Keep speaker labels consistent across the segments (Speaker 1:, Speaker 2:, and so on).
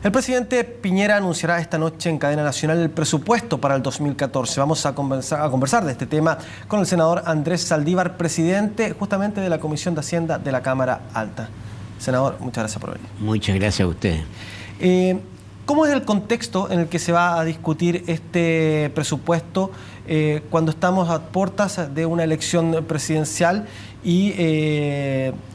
Speaker 1: El presidente Piñera anunciará esta noche en cadena nacional el presupuesto para el 2014. Vamos a conversar de este tema con el senador Andrés Saldívar, presidente justamente de la Comisión de Hacienda de la Cámara Alta. Senador, muchas gracias por venir.
Speaker 2: Muchas gracias a ustedes.
Speaker 1: ¿Cómo es el contexto en el que se va a discutir este presupuesto cuando estamos a puertas de una elección presidencial y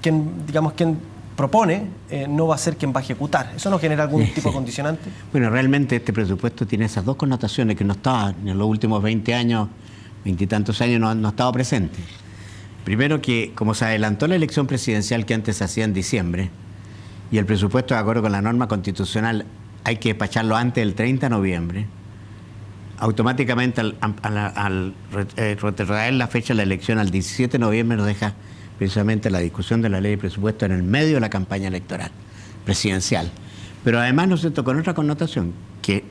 Speaker 1: quien propone no va a ser quien va a ejecutar? ¿Eso no genera algún tipo de condicionante?
Speaker 2: Bueno, realmente este presupuesto tiene esas dos connotaciones que no estaban en los últimos 20 años, 20 y tantos años, no estaba presente. Primero que, como se adelantó la elección presidencial que antes se hacía en diciembre, y el presupuesto, de acuerdo con la norma constitucional, hay que despacharlo antes del 30 de noviembre, automáticamente al retroceder la fecha de la elección al 17 de noviembre nos deja precisamente la discusión de la ley de presupuesto en el medio de la campaña electoral presidencial. Pero además, ¿no es cierto?, con otra connotación, que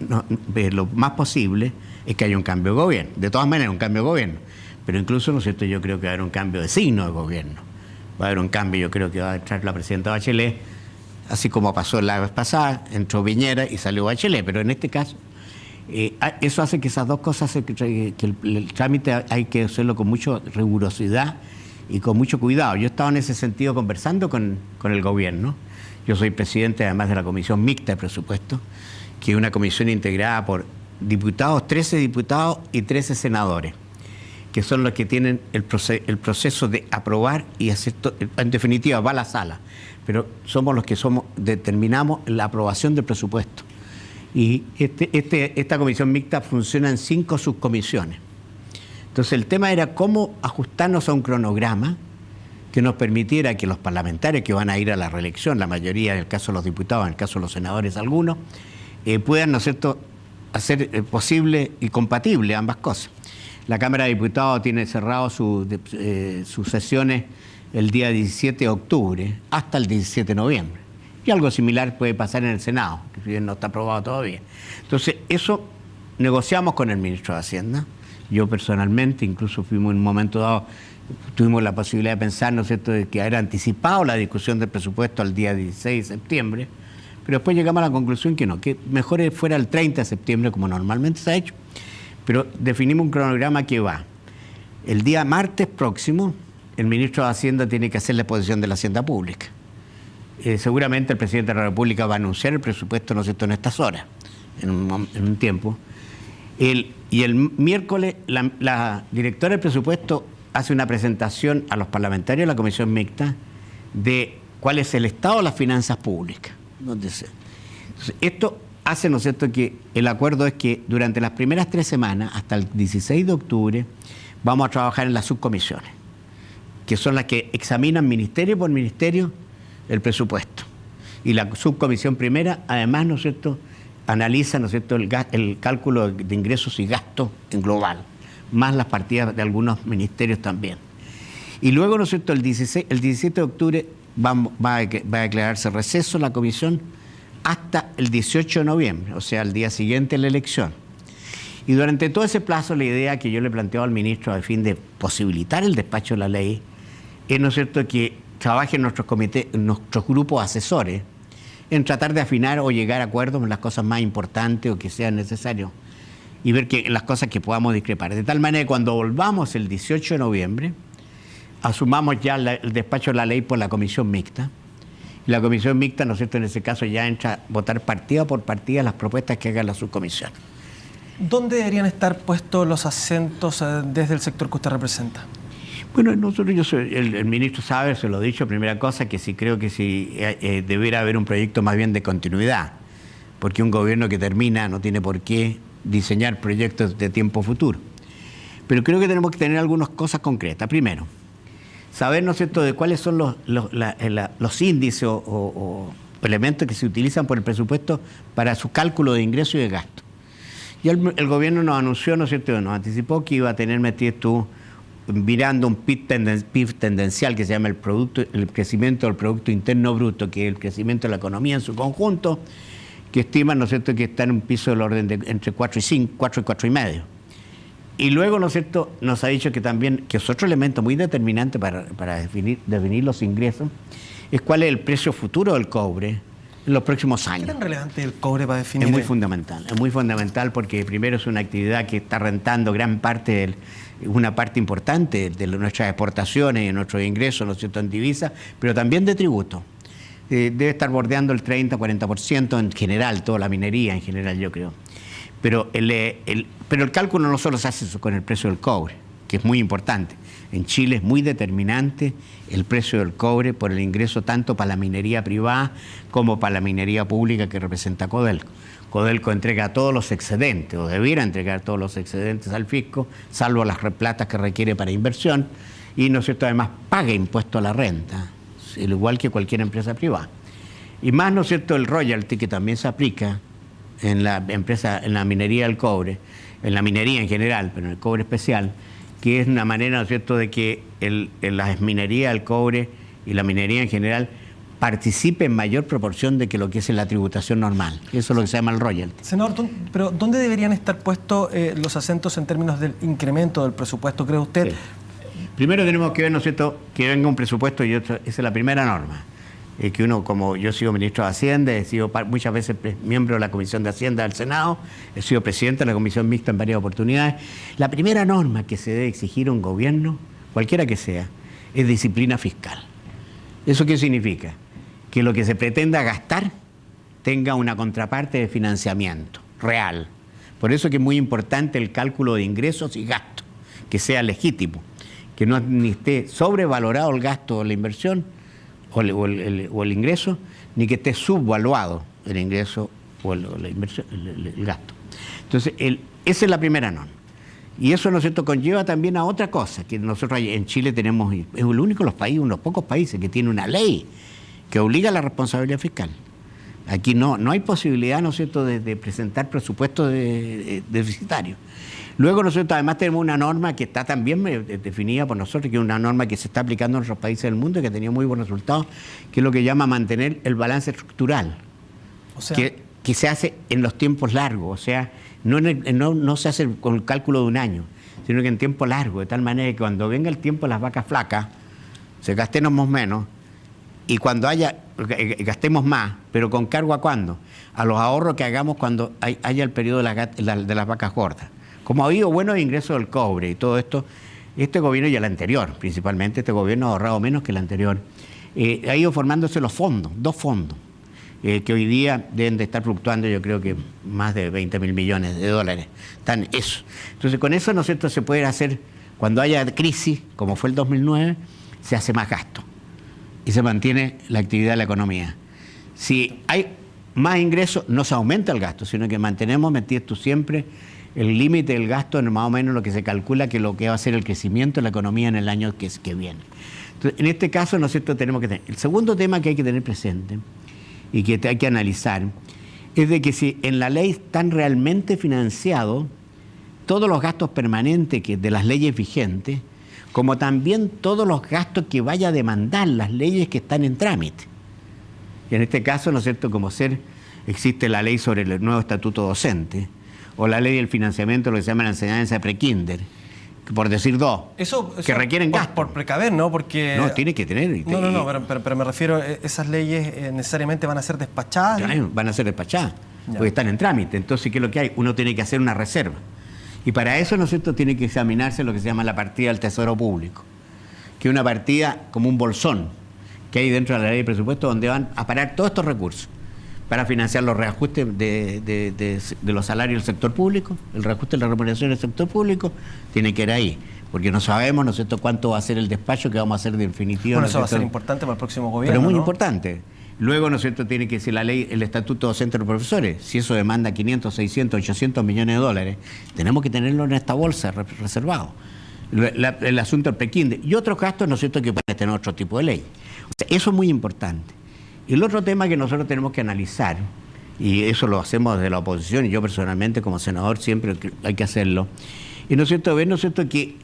Speaker 2: lo más posible es que haya un cambio de gobierno. De todas maneras, un cambio de gobierno. Pero incluso, ¿no es cierto?, yo creo que va a haber un cambio de signo de gobierno. Va a haber un cambio, yo creo que va a entrar la presidenta Bachelet, así como pasó la vez pasada, entró Piñera y salió Bachelet. Pero en este caso, eso hace que esas dos cosas, que el trámite hay que hacerlo con mucha rigurosidad y con mucho cuidado. Yo he estado en ese sentido conversando con el gobierno. Yo soy presidente además de la Comisión Mixta de Presupuesto, que es una comisión integrada por diputados, 13 diputados y 13 senadores, que son los que tienen el proceso de aprobar y hacer, en definitiva, va a la sala, pero somos los que determinamos la aprobación del presupuesto. Y esta comisión mixta funciona en 5 subcomisiones. Entonces el tema era cómo ajustarnos a un cronograma que nos permitiera que los parlamentarios que van a ir a la reelección, la mayoría, en el caso de los diputados, en el caso de los senadores algunos, puedan, ¿no es cierto?, hacer posible y compatible ambas cosas. La Cámara de Diputados tiene cerrado sus sesiones el día 17 de octubre hasta el 17 de noviembre. Y algo similar puede pasar en el Senado, que si bien no está aprobado todavía. Entonces, eso negociamos con el ministro de Hacienda. Yo personalmente, incluso fuimos en un momento dado, tuvimos la posibilidad de pensar, ¿no es cierto?, de que haber anticipado la discusión del presupuesto al día 16 de septiembre, pero después llegamos a la conclusión que no, que mejor fuera el 30 de septiembre, como normalmente se ha hecho. Pero definimos un cronograma que va. El día martes próximo, el ministro de Hacienda tiene que hacer la exposición de la Hacienda Pública. Seguramente el presidente de la República va a anunciar el presupuesto, ¿no es cierto?, en estas horas, en un tiempo. Y el miércoles la directora del presupuesto hace una presentación a los parlamentarios de la Comisión Mixta de cuál es el estado de las finanzas públicas. Entonces, esto hace, ¿no es cierto?, que el acuerdo es que durante las primeras 3 semanas, hasta el 16 de octubre, vamos a trabajar en las subcomisiones, que son las que examinan ministerio por ministerio el presupuesto. Y la subcomisión primera, además, ¿no es cierto?, analiza, ¿no es cierto?, el cálculo de ingresos y gastos en global, más las partidas de algunos ministerios también. Y luego, ¿no es cierto?, el 17 de octubre va a declararse receso la comisión hasta el 18 de noviembre, o sea, el día siguiente de la elección. Y durante todo ese plazo, la idea que yo le planteo al ministro a fin de posibilitar el despacho de la ley es, ¿no es cierto?, que trabajen nuestros comités, nuestros grupos asesores, en tratar de afinar o llegar a acuerdos en las cosas más importantes o que sean necesarios y ver que las cosas que podamos discrepar. De tal manera que cuando volvamos el 18 de noviembre, asumamos ya el despacho de la ley por la comisión mixta. Y la comisión mixta, ¿no es cierto?, en ese caso ya entra a votar partida por partida las propuestas que haga la subcomisión.
Speaker 1: ¿Dónde deberían estar puestos los acentos desde el sector que usted representa?
Speaker 2: Bueno, el ministro sabe, se lo he dicho, primera cosa, que sí creo que sí debiera haber un proyecto más bien de continuidad, porque un gobierno que termina no tiene por qué diseñar proyectos de tiempo futuro. Pero creo que tenemos que tener algunas cosas concretas. Primero, saber, ¿no es cierto?, de cuáles son los índices o elementos que se utilizan por el presupuesto para su cálculo de ingresos y de gasto. Y el gobierno nos anunció, ¿no es cierto?, nos anticipó que iba a tener metido mirando un PIB tendencial que se llama el crecimiento del Producto Interno Bruto, que es el crecimiento de la economía en su conjunto, que estiman, ¿no es cierto?, que está en un piso del orden de entre 4 y 5, 4 y 4,5. Y luego, ¿no es cierto?, nos ha dicho que también, que es otro elemento muy determinante para definir los ingresos, es cuál es el precio futuro del cobre, en los próximos años.
Speaker 1: ¿Qué tan relevante el cobre para definir?
Speaker 2: Es muy fundamental porque primero es una actividad que está rentando una parte importante de nuestras exportaciones y de nuestros ingresos, ¿no es cierto?, en divisas, pero también de tributo. Debe estar bordeando el 30-40% en general, toda la minería en general, yo creo. Pero el cálculo no solo se hace con el precio del cobre, que es muy importante. En Chile es muy determinante el precio del cobre por el ingreso tanto para la minería privada como para la minería pública que representa Codelco. Codelco entrega todos los excedentes, o debiera entregar todos los excedentes al fisco, salvo las platas que requiere para inversión, y, ¿no es cierto?, además paga impuesto a la renta, al igual que cualquier empresa privada. Y más, ¿no es cierto?, el royalty que también se aplica en la minería del cobre, en la minería en general, pero en el cobre especial, que es una manera, ¿no es cierto?, de que la minería del cobre y la minería en general participe en mayor proporción de que lo que es en la tributación normal. Eso es lo que se llama el royalty.
Speaker 1: Senador, pero ¿dónde deberían estar puestos los acentos en términos del incremento del presupuesto, cree usted?
Speaker 2: Sí. Primero tenemos que ver, ¿no es cierto?, que venga un presupuesto y esa es la primera norma. Que uno, como yo he sido ministro de Hacienda, he sido muchas veces miembro de la Comisión de Hacienda del Senado, he sido presidente de la Comisión Mixta en varias oportunidades. La primera norma que se debe exigir a un gobierno, cualquiera que sea, es disciplina fiscal. ¿Eso qué significa? Que lo que se pretenda gastar tenga una contraparte de financiamiento real. Por eso que es muy importante el cálculo de ingresos y gastos, que sea legítimo, que no ni esté sobrevalorado el gasto o la inversión, o el ingreso, ni que esté subvaluado el ingreso o la inversión, el gasto. Entonces, esa es la primera norma. Y eso, ¿no es cierto?, conlleva también a otra cosa, que nosotros en Chile tenemos, es el único de los países, unos pocos países que tiene una ley que obliga a la responsabilidad fiscal. Aquí no hay posibilidad, ¿no es cierto?, de presentar presupuestos deficitarios. Luego nosotros además tenemos una norma que está también definida por nosotros, que es una norma que se está aplicando en otros países del mundo y que ha tenido muy buenos resultados, que es lo que llama mantener el balance estructural, o sea, que se hace en los tiempos largos, o sea, no se hace con el cálculo de un año, sino que en tiempo largo, de tal manera que cuando venga el tiempo de las vacas flacas, se gastemos menos, y cuando gastemos más, pero con cargo ¿a cuándo? A los ahorros que hagamos cuando haya el periodo de las vacas gordas. Como ha habido buenos ingresos del cobre y todo esto, este gobierno y el anterior, principalmente, este gobierno ha ahorrado menos que el anterior, ha ido formándose los fondos, dos fondos, que hoy día deben de estar fluctuando, yo creo que más de 20.000 millones de dólares. Están eso. Entonces, con eso, ¿no es cierto?, se puede hacer, cuando haya crisis, como fue el 2009, se hace más gasto y se mantiene la actividad de la economía. Si hay más ingresos, no se aumenta el gasto, sino que mantenemos metido siempre el límite del gasto en más o menos lo que se calcula que lo que va a ser el crecimiento de la economía en el año que viene. Entonces, en este caso, ¿no es cierto?, tenemos que tener. El segundo tema que hay que tener presente y que hay que analizar es de que si en la ley están realmente financiados todos los gastos permanentes de las leyes vigentes, como también todos los gastos que vaya a demandar las leyes que están en trámite. Y en este caso, ¿no es cierto?, existe la ley sobre el nuevo estatuto docente, o la ley del financiamiento, lo que se llama la enseñanza prekinder, por decir dos, eso que requieren gastos.
Speaker 1: Por precaver, ¿no? Porque...
Speaker 2: No, tiene que tener...
Speaker 1: pero me refiero, esas leyes necesariamente van a ser despachadas.
Speaker 2: Claro, van a ser despachadas, porque están en trámite. Entonces, ¿qué es lo que hay? Uno tiene que hacer una reserva. Y para eso, ¿no es cierto?, tiene que examinarse lo que se llama la partida del Tesoro Público, que es una partida como un bolsón que hay dentro de la ley de presupuesto donde van a parar todos estos recursos para financiar los reajustes de los salarios del sector público, el reajuste de la remuneración del sector público, tiene que ir ahí, porque no sabemos, ¿no es cierto?, cuánto va a ser el despacho que vamos a hacer definitivo.
Speaker 1: Bueno, eso va a ser importante para el próximo gobierno,
Speaker 2: pero muy
Speaker 1: ¿no?
Speaker 2: importante. Luego, ¿no es cierto?, tiene que ser la ley, el estatuto docente de los profesores. Si eso demanda 500, 600, 800 millones de dólares, tenemos que tenerlo en esta bolsa reservado. El asunto del prekinder y otros gastos, ¿no es cierto?, que pueden tener otro tipo de ley. O sea, eso es muy importante. Y el otro tema que nosotros tenemos que analizar, y eso lo hacemos desde la oposición, y yo personalmente como senador siempre hay que hacerlo, y ¿no es cierto?, ver, ¿no es cierto?, que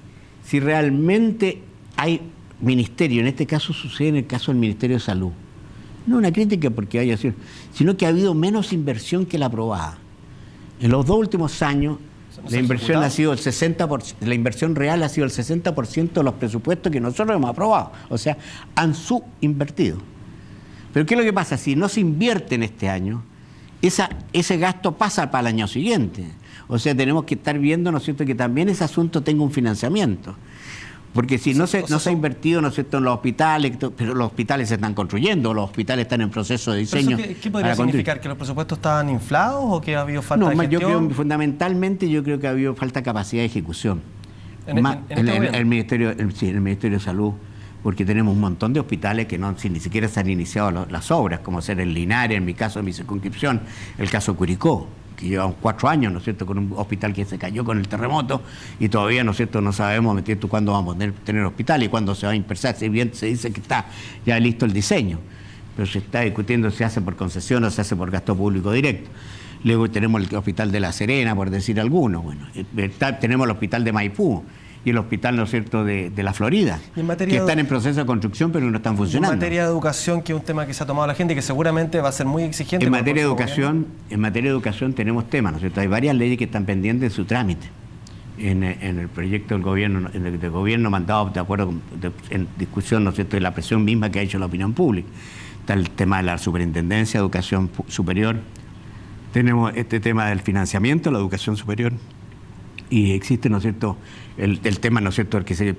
Speaker 2: si realmente hay ministerio, en este caso sucede en el caso del Ministerio de Salud, no una crítica porque haya sido, sino que ha habido menos inversión que la aprobada. En los 2 últimos años, la inversión ha sido el 60%, la inversión real ha sido el 60% de los presupuestos que nosotros hemos aprobado. O sea, han subinvertido. Pero ¿qué es lo que pasa? Si no se invierte en este año, ese gasto pasa para el año siguiente. O sea, tenemos que estar viendo, ¿no es cierto?, que también ese asunto tenga un financiamiento. Porque si no se ha invertido, ¿no es cierto?, en los hospitales, pero los hospitales se están construyendo, los hospitales están en proceso de diseño.
Speaker 1: ¿Qué podría significar? ¿Que los presupuestos estaban inflados o que ha habido falta de gestión?
Speaker 2: Yo creo, fundamentalmente, que ha habido falta de capacidad de ejecución. En el Ministerio de Salud, porque tenemos un montón de hospitales que ni siquiera se han iniciado las obras, como ser el Linares, en mi caso, en mi circunscripción, el caso Curicó, que llevamos 4 años, ¿no es cierto?, con un hospital que se cayó con el terremoto y todavía, ¿no es cierto?, no sabemos, cuándo vamos a tener hospital y cuándo se va a impulsar. Si bien se dice que está ya listo el diseño, pero se está discutiendo si se hace por concesión o se hace por gasto público directo. Luego tenemos el hospital de La Serena, por decir alguno. Bueno, tenemos el hospital de Maipú y el hospital, ¿no es cierto?, de la Florida, que están en proceso de construcción pero no están funcionando.
Speaker 1: En materia de educación, que es un tema que se ha tomado la gente y que seguramente va a ser muy exigente.
Speaker 2: En materia de educación tenemos temas, ¿no es cierto? Hay varias leyes que están pendientes de su trámite en el proyecto del gobierno, mandado de acuerdo en discusión, ¿no es cierto?, de la presión misma que ha hecho la opinión pública. Está el tema de la Superintendencia de Educación Superior, tenemos este tema del financiamiento de la educación superior. Y existe, ¿no es cierto?, el tema, ¿no es cierto?, que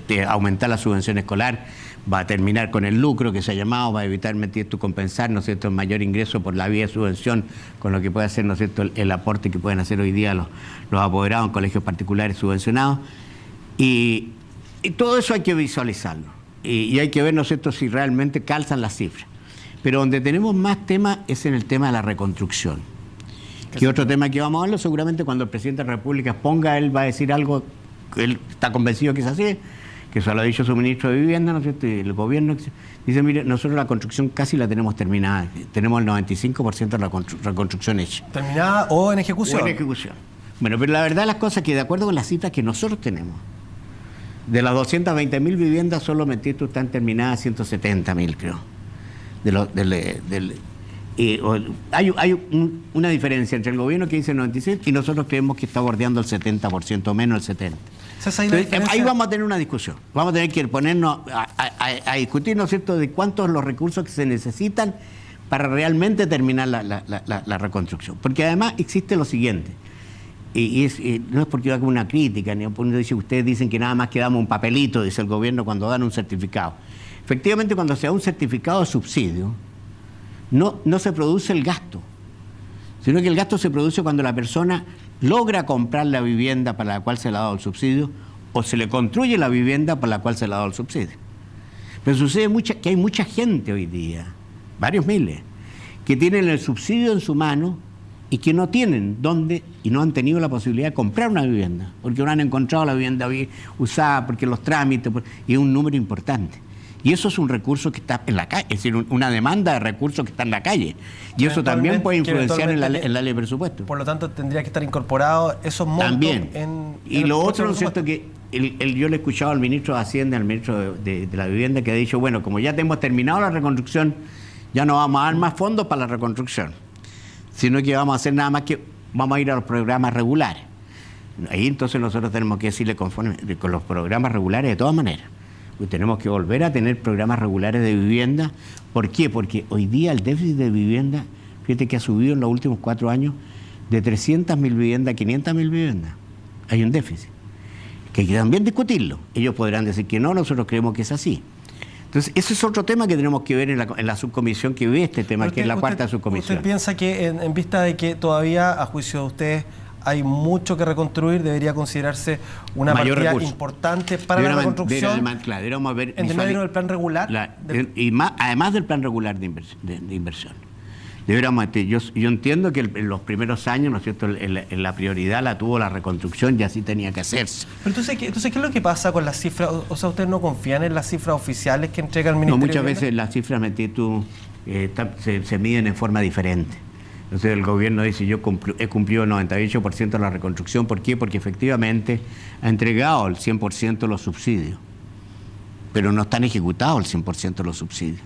Speaker 2: de aumentar la subvención escolar, va a terminar con el lucro que se ha llamado, va a evitar compensar, ¿no es cierto?, el mayor ingreso por la vía de subvención, con lo que puede hacer, ¿no es cierto?, el aporte que pueden hacer hoy día los apoderados en colegios particulares subvencionados. Y todo eso hay que visualizarlo. Y hay que ver, ¿no es cierto?, si realmente calzan las cifras. Pero donde tenemos más temas es en el tema de la reconstrucción. Que otro tema que vamos a hablar, seguramente cuando el presidente de la República él va a decir algo que él está convencido que es así, que eso lo ha dicho su ministro de Vivienda, ¿no es cierto?, y el gobierno dice, mire, nosotros la construcción casi la tenemos terminada, tenemos el 95% de la reconstrucción hecha.
Speaker 1: ¿Terminada o en ejecución?
Speaker 2: O en ejecución. Bueno, pero la verdad las cosas que de acuerdo con las cifras que nosotros tenemos, de las 220.000 viviendas solo están terminadas 170.000, creo. Hay una diferencia entre el gobierno que dice el 96 y nosotros creemos que está bordeando el 70%, menos el 70%. Entonces, ahí vamos a tener una discusión. Vamos a tener que ponernos a discutir, ¿no es cierto?, de cuántos son los recursos que se necesitan para realmente terminar la reconstrucción. Porque además existe lo siguiente, no es porque haga una crítica, ni dice, ustedes dicen que nada más que damos un papelito, dice el gobierno, cuando dan un certificado. Efectivamente, cuando se da un certificado de subsidio, no se produce el gasto, sino que el gasto se produce cuando la persona logra comprar la vivienda para la cual se le ha dado el subsidio o se le construye la vivienda para la cual se le ha dado el subsidio. Pero sucede que hay mucha gente hoy día, varios miles, que tienen el subsidio en su mano y que no tienen dónde y no han tenido la posibilidad de comprar una vivienda, porque no han encontrado la vivienda usada, porque los trámites, y es un número importante. Y eso es un recurso que está en la calle, es decir, una demanda de recursos que está en la calle. Y eso también puede influenciar en la ley de presupuesto.
Speaker 1: Por lo tanto, tendría que estar incorporado esos montos
Speaker 2: también.
Speaker 1: Y
Speaker 2: lo otro, ¿no es cierto?, que yo le he escuchado al ministro de Hacienda, al ministro de la Vivienda, que ha dicho, bueno, como ya hemos terminado la reconstrucción, ya no vamos a dar más fondos para la reconstrucción, sino que vamos a hacer nada más que vamos a ir a los programas regulares. Ahí entonces nosotros tenemos que decirle conforme con los programas regulares de todas maneras. Tenemos que volver a tener programas regulares de vivienda. ¿Por qué? Porque hoy día el déficit de vivienda, fíjate que ha subido en los últimos 4 años de 300.000 viviendas a 500.000 viviendas. Hay un déficit, que hay que también discutirlo. Ellos podrán decir que no, nosotros creemos que es así. Entonces, ese es otro tema que tenemos que ver en la subcomisión que ve este tema, que es la cuarta subcomisión.
Speaker 1: ¿Usted piensa que en vista de que todavía, a juicio de ustedes, hay mucho que reconstruir, debería considerarse una partida importante para la reconstrucción?
Speaker 2: Deberíamos ver
Speaker 1: en el medio del plan regular.
Speaker 2: Además del plan regular de inversión. Yo entiendo que en los primeros años, ¿no es cierto?, en la prioridad la tuvo la reconstrucción y así tenía que hacerse.
Speaker 1: Pero entonces, ¿qué es lo que pasa con las cifras? O sea, ¿ustedes no confían en las cifras oficiales que entrega el Ministerio?
Speaker 2: No, muchas veces las cifras se miden en forma diferente. Entonces el gobierno dice, yo he cumplido el 98% de la reconstrucción. ¿Por qué? Porque efectivamente ha entregado el 100% de los subsidios, pero no están ejecutados el 100% de los subsidios.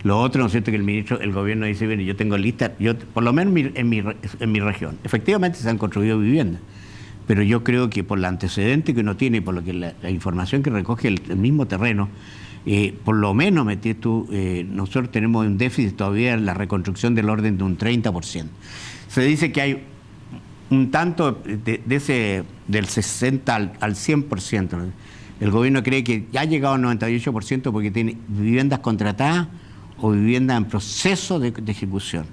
Speaker 2: Lo otro, ¿no es cierto?, que el gobierno dice, bien, yo tengo lista, por lo menos en mi región, efectivamente se han construido viviendas, pero yo creo que por el antecedente que uno tiene y por lo que la información que recoge el mismo terreno, por lo menos, nosotros tenemos un déficit todavía en la reconstrucción del orden de un 30%. Se dice que hay un tanto del 60 al 100%. El gobierno cree que ya ha llegado al 98% porque tiene viviendas contratadas o viviendas en proceso de ejecución.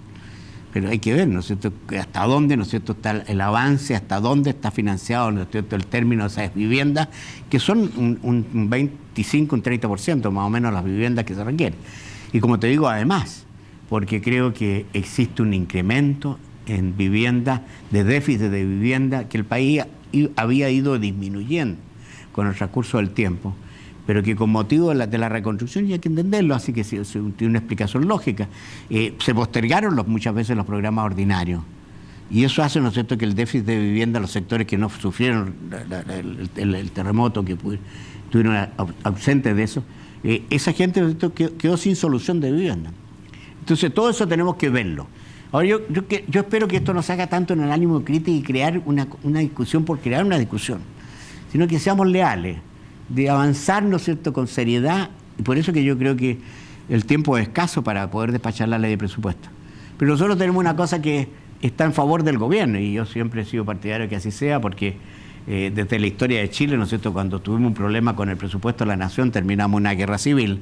Speaker 2: Pero hay que ver, ¿no es cierto?, hasta dónde, ¿no es cierto?, está el avance, hasta dónde está financiado, ¿no es cierto?, el término de esas viviendas, que son un 25, un 30% más o menos las viviendas que se requieren. Y como te digo, además, porque creo que existe un incremento en vivienda, de déficit de vivienda, que el país había ido disminuyendo con el transcurso del tiempo, pero que con motivo de la reconstrucción, y hay que entenderlo, así que tiene una explicación lógica, se postergaron muchas veces los programas ordinarios. Y eso hace, ¿no es cierto?, que el déficit de vivienda, los sectores que no sufrieron el terremoto, que estuvieron ausentes de eso, esa gente, ¿no es cierto?, quedó sin solución de vivienda. Entonces, todo eso tenemos que verlo. Ahora, yo espero que esto no se haga tanto en el ánimo crítico y crear una discusión por crear una discusión, sino que seamos leales, de avanzar, ¿no es cierto?, con seriedad, y por eso que yo creo que el tiempo es escaso para poder despachar la ley de presupuesto. Pero nosotros tenemos una cosa que está en favor del gobierno, y yo siempre he sido partidario que así sea, porque desde la historia de Chile, ¿no es cierto?, cuando tuvimos un problema con el presupuesto de la Nación, terminamos una guerra civil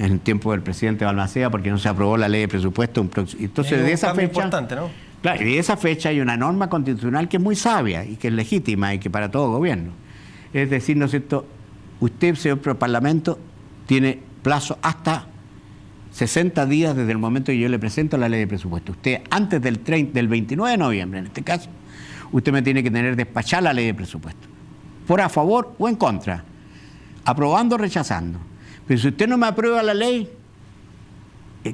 Speaker 2: en el tiempo del presidente Balmaceda, porque no se aprobó la ley de presupuesto. Entonces, de esa fecha,
Speaker 1: importante, ¿no?
Speaker 2: Claro, y de esa fecha hay una norma constitucional que es muy sabia y que es legítima y que para todo gobierno. Es decir, ¿no es cierto?, usted, señor Parlamento, tiene plazo hasta 60 días desde el momento que yo le presento la ley de presupuesto. Usted, antes del 29 de noviembre, en este caso, usted me tiene que tener despachar la ley de presupuesto, por a favor o en contra, aprobando o rechazando. Pero si usted no me aprueba la ley,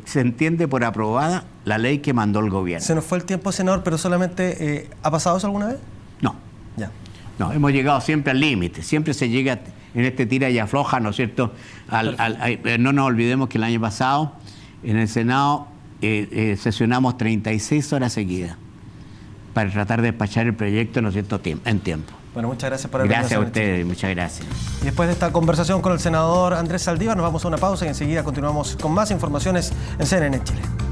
Speaker 2: se entiende por aprobada la ley que mandó el gobierno.
Speaker 1: Se nos fue el tiempo, senador, pero solamente, ¿ha pasado eso alguna vez?
Speaker 2: No.
Speaker 1: Ya.
Speaker 2: No, hemos llegado siempre al límite, siempre se llega en este tira y afloja, ¿no es cierto? No nos olvidemos que el año pasado en el Senado sesionamos 36 horas seguidas para tratar de despachar el proyecto, ¿no es cierto?, en tiempo.
Speaker 1: Bueno, muchas gracias por haber
Speaker 2: Gracias a ustedes, muchas gracias.
Speaker 1: Y después de esta conversación con el senador Andrés Saldívar, nos vamos a una pausa y enseguida continuamos con más informaciones en CNN Chile.